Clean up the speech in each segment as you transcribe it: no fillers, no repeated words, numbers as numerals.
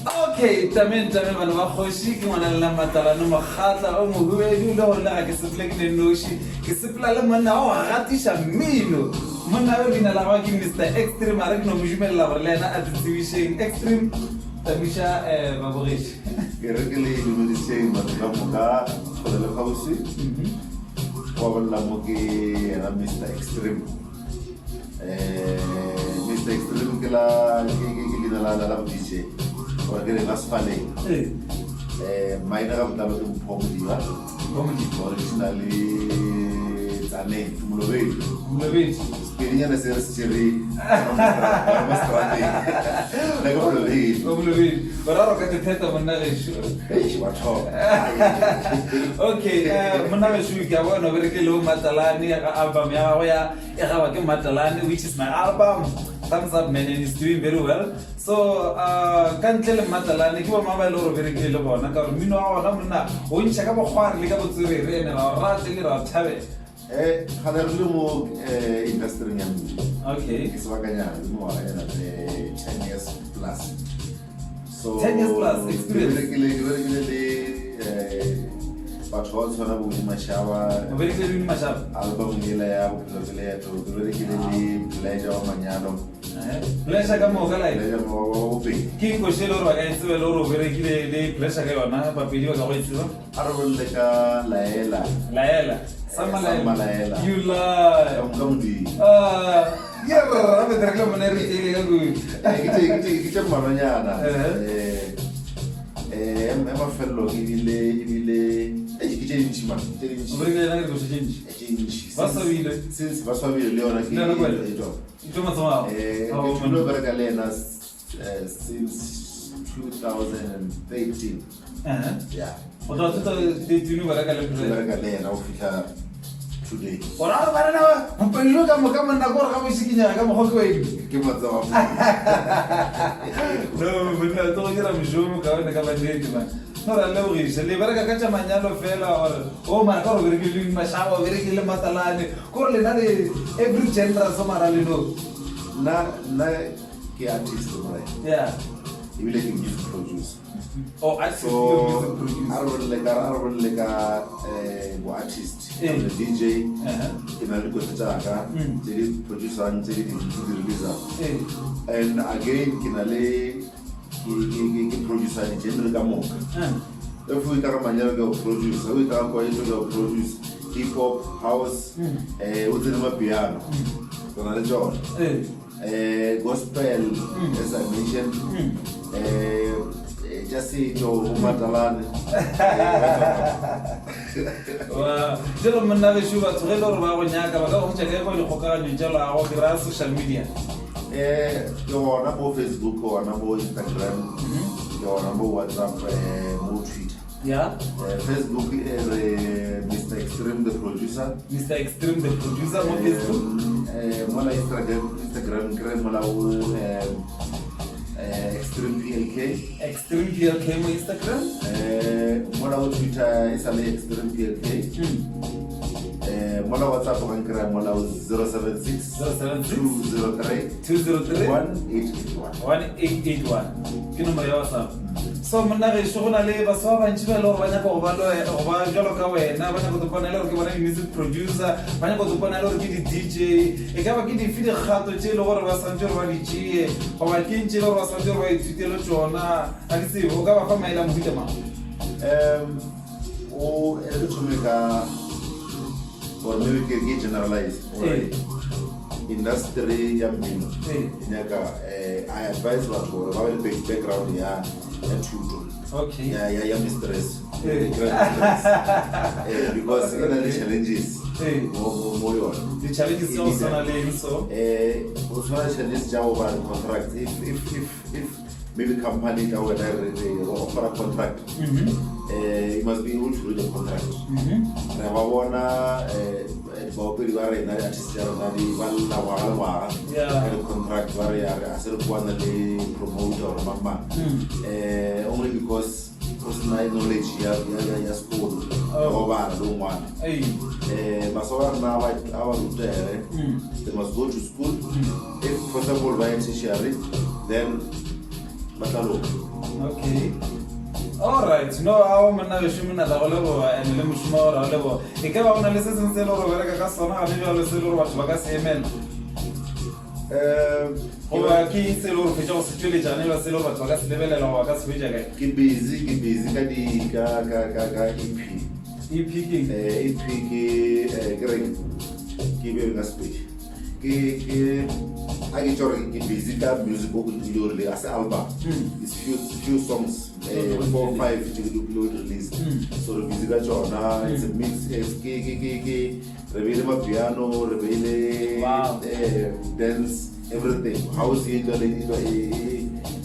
Okay, tame bana ba khoshi ke ngwana le matala no makgatla o mo buedi le hona ke seple ke noshi ke sepla le monna o gatisha mmino monna o bina la ba ke Mr Extreme a re ke no mojumela gore le ena a division Extreme tamisha ba boreshi ke re ke le dumediseng batho ka moka go le gausi wa bolla mo ke era Mr Extreme Mr Extreme ke la DJ or ke le masfale maina ga motaba ke mpomodiwa originally tsane Mulobedi Kirinya na ser siri mastrate la go Mulobedi bararo ka teta monna le shu batho Okay monna le shu ke bona bere ke lo matalani ga album ya go ya e ga ba ke matalani which is my album thumbs up man and is doing very well so kantle le matalani ke ba mabalo ro bere ke le bona ka mino wa bona monna o ntse ka bo khware le ka bo tsere re ne ra rate le ra thabe khana re mo industry ya mo okay ke se bakanya mo wa ena 10 years plus so 10 years plus experience ke le batho ba tswana bo Mashaba bere ke le Mashaba album ile ya bo le ya to bere ke le pleasure wa manyalo pleasure ka mo ka lai pleasure mo be ke go shelo ro ga itse lo ro bere ke le pleasure ka yona ba pedi ba go itse ba arabole ka laela Sama laela you kamudi yeah ave tre che monere ile ka go ke maranyana ema fello ibile ke tse dintsi man tse dintsi bere ke na go se dintsi ba sabile since ba sabile le yona ke ito matsama ke tulo bere ka lena since 2013 yeah o da tutta di tunu bere ka le bere ka lena o fitla today ora ba na ba mpelo ka mo ka monna go ga mo sikinya ka mo go ke matsama no monna to dira mjomo ka ona ka ba ndeti man no ra le uri se le bereka ka tsa manyalo fela o ma ka ro bere ke le Mashaba bere ke le matalane ko le na le every gender so mara le no na ke artist right yeah ibile ke music producer oh I see so arabole ka go artist the DJ ina le go tsaka the producer and the releaser and again kinale ke producer ni genre ka moka if we ka manyalo ka producer we ka go into produce hip hop house with the piano kona le John gospel as I mentioned just say to matalane wa jelo monna le shuba tsore lo ba go nyaka ba ka go tsheka go le gokaganyo jelo a go dira social media yo ona mo Facebook ona mo Instagram yo ona mo WhatsApp mo Twitter yeah Facebook Mr Extreme the producer mo Facebook mo la Instagram mo la Extreme PLK mo Instagram mo la Twitter is Extreme PLK mo la WhatsApp go nkra mo la 076 203 1881 ke nomoro ya WhatsApp so monna re se gona le ba sa ba ntse ba le ba nya go ba jalo ka wena ba nya go tsopana le ke bona music producer ba nya go tsopana le ke di DJ e ka ba ke di fide kgato tse le gore ba santse ba di tšie go ba ke ntse le gore ba santse ba ithutele tsona a di se go ka ba fa maila mo ditema o e tsomeka or maybe ke generalize industry ya mmino nyaka I advise batho ba le background ya tuto okay ya mistress because ina the challenges mo yona the challenges also na le so o tsara challenges ja over contract if maybe company ka wena offer a contract it must be able to read the contract re ba bona ba opedi ba rena artist ya rona di ba la wa the contract ba re ya a se re bona le promoter mama only because personal knowledge ya school go ba lo ngwana ba so ba na ba rutere they must go to school if for example by tertiary then Batalo. Okay. All right. No, our man na shumi na da golebo and le mushuma ora lebo. E ka ba una le se se lo ro ka sona ga le le se lo batho ba ka se emela. O ba ki se lo fe jo se tshwele jane ba se lo batho ba ka se lebelela wa ka se beja ka. Ke busy ka di ka EP. EP king. EP ke re ke be nga speech. Ke I get your busy ka music go to le as album. It's few songs 4 or 5 to release. So the music ka it's a mix ke rebele ma piano, rebele dance, everything. House into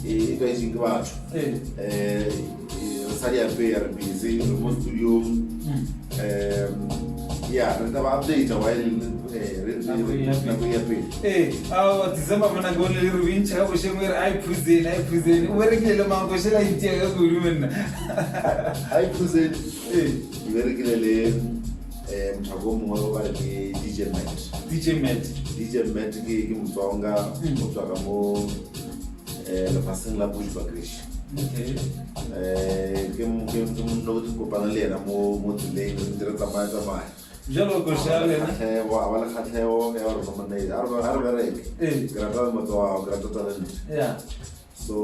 is in Gwacho. Sadia Fair busy, remote studio. Yeah, and the update while December mana go le rubincha go shemwe I present where ke le mango shela itia go rumen I present very clearly mthako mongwe ba le DJ Matt ke mtsonga motswaka mo la paseng la Bushbuckrish. Okay. Ke mo no go kopana le ena mo tseleng re dira tsamaya. Jalo go shale na. Wa la khatheo ya re mo nei. Arbe re. Grata mo twa grata talent. Yeah. So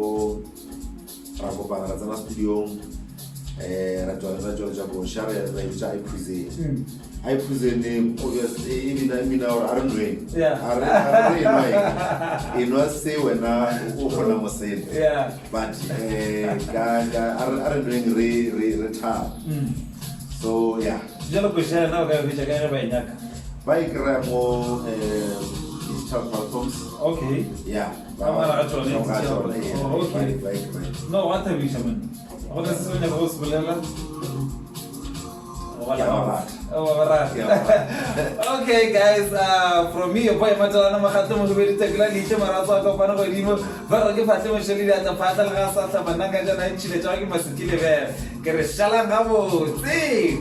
ra go para la tsana studio ra twa go share ra itsa I present name obviously mina or I don't know. Yeah. I know say when o khona mo say. Yeah. But I don't know re tha. So yeah. Jalo go share na ga vicha ga ba nyaka. Bike ramo digital platforms. Okay. Yeah. Amara atone. Okay. Bike. No, what have you shaman? What is the name of Bulela? Okay guys, from me your boy Matalana Makhatamo very tegla liche marasa ka pana ko dimo ba ke Fatima sheli da ta fatal ga sa ta bananga jana chile chaki masikile be ke re shala ngabo see